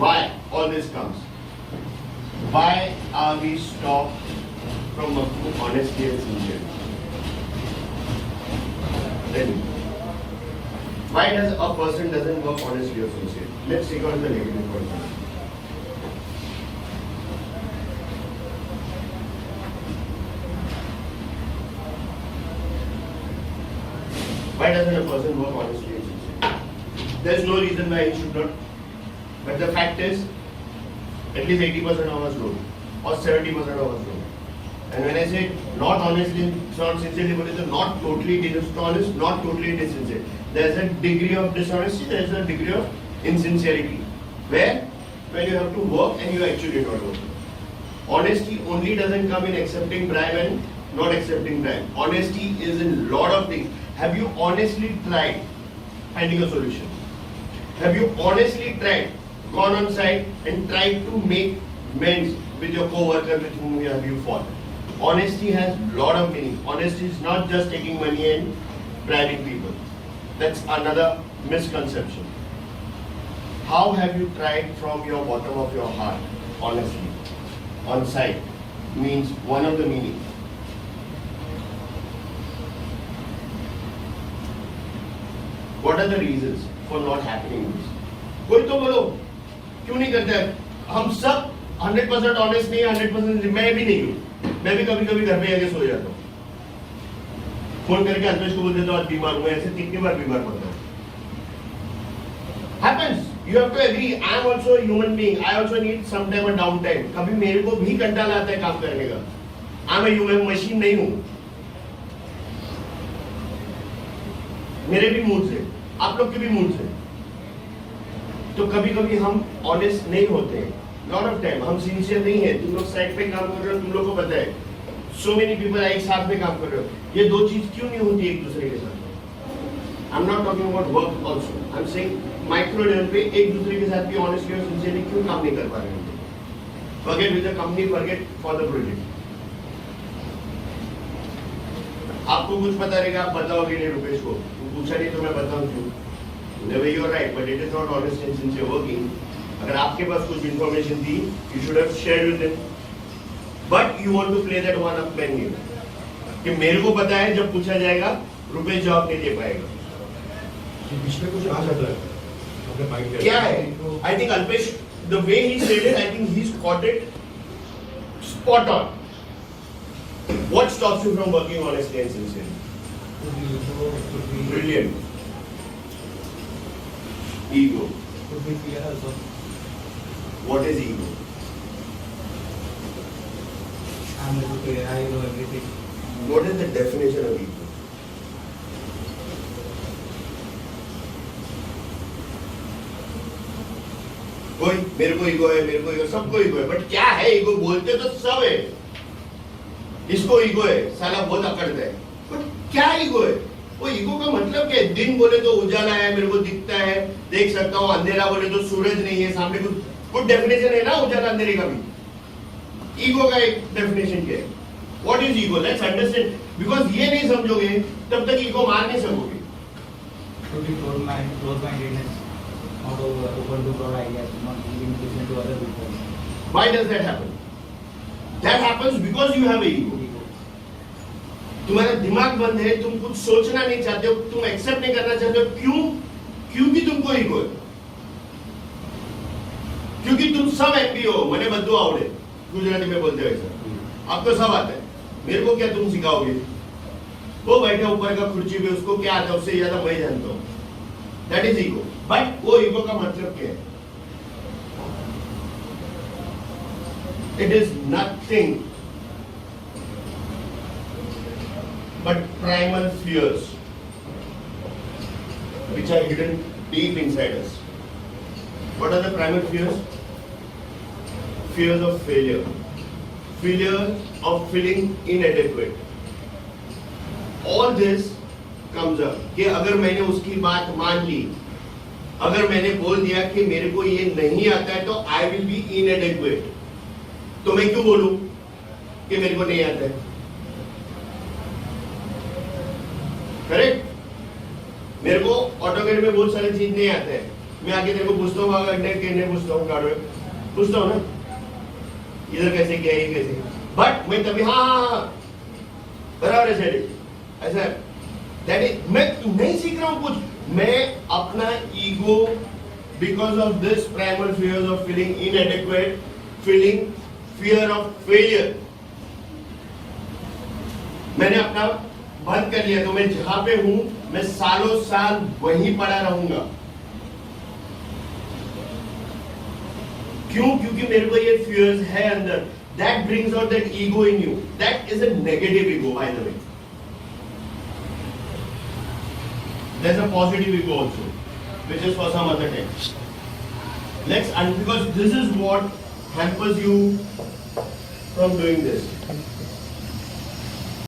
Why all this comes? Why are we stopped from working honestly and sincerely? Then, why does a person doesn't work honestly or sincerely? Let's take on the negative point. Why doesn't a person work honestly and sincerely? There's no reason why he should not. But the fact is, at least 80% of us don't, or 70% of us don't. And when I say not honestly, not sincerely, but it's not totally dishonest, not totally insincere. There's a degree of dishonesty, there's a degree of insincerity. Where? When you have to work and you actually not work. Honesty only doesn't come in accepting bribe and not accepting bribe. Honesty is in lot of things. Have you honestly tried finding a solution? Have you honestly tried, gone on site and tried to make amends with your co-worker with whom you fought? Honesty has lot of meaning. Honesty is not just taking money and bribing people. That's another misconception. How have you tried from your bottom of your heart, honestly, on site? Means one of the meanings. What are the reasons for not happening this? कोई तो बोलो क्यों नहीं करते हैं? हम सब 100% honest नहीं, 100% मैं भी नहीं हूँ. मैं भी कभी कभी घर पे आके सो जाता हूँ. फोन करके अल्पेश को बोल देता हूँ आज बीमार हूँ, ऐसे कितनी बार बीमार पड़ता हूँ. Happens. You have to agree. I am also a human being. I also need sometime a downtime. कभी मेरे को भी कंटाला आता है काम करने का. I am a human machine नहीं हूँ. मेरे भी मूड से, आप लोग के भी मूड से. तो कभी कभी हम ऑनेस्ट नहीं होते हैं. लॉट ऑफ टाइम हम सिंसियर नहीं है. तुम लोग साइड पे काम कर रहे हो, तुम लोग को पता है. सो मेनी पीपल एक साथ में काम कर रहे हो. ये दो चीज क्यों नहीं होती एक दूसरे के साथ? I am not talking about work also. I am saying micro level पे एक दूसरे के साथ भी ऑनेस्टली और सिंसियरली क्यों काम नहीं कर पा रहे हैं? Forget with the company, forget for the project. आपको कुछ पता रहेगा, आप बताओगे नहीं रुपेश को. पूछा नहीं तो मैं बताऊं क्यों? Never you are right, but it is not honest and sincere working. अगर आपके पास कुछ information थी, you should have shared with them. But you want to play that one up man game. कि मेरे को पता है जब पूछा जाएगा, रुपेश जवाब नहीं दे पाएगा. इसमें कुछ आ जाता है. अपने माइंड क्या है? I think Alpesh, the way he said it, I think he's caught it spot on. What stops you from working honestly and sincerely? Brilliant. Ego. Could be fear also. What is ego? I'm educated, I know everything. What is the definition of ego? कोई मेरे को ego है, मेरे को ego, सबको ego है. But क्या है ईगो? बोलते तो सब है. इसको ईगो है, साला बहुत अकड़ता है. बट क्या ईगो है? वो ईगो का मतलब क्या है? दिन बोले तो उजाला है, मेरे को दिखता है, देख सकता हूँ. अंधेरा बोले तो सूरज नहीं है सामने. कुछ डेफिनेशन है ना उजाला अंधेरे का भी. ईगो का एक डेफिनेशन क्या है? What is ego? Let's understand. Because ये नहीं समझोगे तब तक ईगो मार नहीं सकोगे. Could be close-mindedness, not open to broad ideas, not giving listen to other people. Why does that happen? That happens because you have a ego. तुम्हारा दिमाग बंद है, तुम कुछ सोचना नहीं चाहते हो, तुम एक्सेप्ट नहीं करना चाहते हो. क्यों? क्योंकि तुमको ईगो है. क्योंकि तुम सब एमपी हो. मैंने बद्दू आवड़े गुजराती में बोलते हैं ऐसा. आपको सब आता है. मेरे को क्या तुम सिखाओगे? वो बैठे ऊपर का कुर्सी पे, उसको क्या आता है उससे ज्यादा मैं जानता हूँ. That is ego. बट वो ईगो का मतलब क्या है? It is nothing but primal fears which are hidden deep inside us. What are the primal fears? Fears of failure. Fear of feeling inadequate. All this comes up कि अगर मैंने उसकी बात मान ली, अगर मैंने बोल दिया कि मेरे को ये नहीं आता है तो I will be inadequate. तो मैं क्यों बोलूं कि मेरे को नहीं आता है? करेक्ट. मेरे को ऑटोकेड में बहुत सारी चीज नहीं आते हैं. मैं आके तेरे को पूछता हूँ कहने पूछता हूँ गाड़ो पूछता हूँ ना इधर कैसे किया ये कैसे बट मैं तभी हाँ बराबर है सर ऐसा दैट इज मैं नहीं सीख रहा हूँ कुछ मैं अपना ego because of this primal fears of feeling inadequate feeling fear of failure मैंने अपना बंद कर लिया तो मैं जहां पे हूं मैं सालों साल वहीं पड़ा रहूंगा क्यों क्योंकि मेरे को ये फियर्स है अंदर that brings out that ego in you that is a negative ego by the way there's a positive ego also which is for some other text and because this is what hampers you from doing this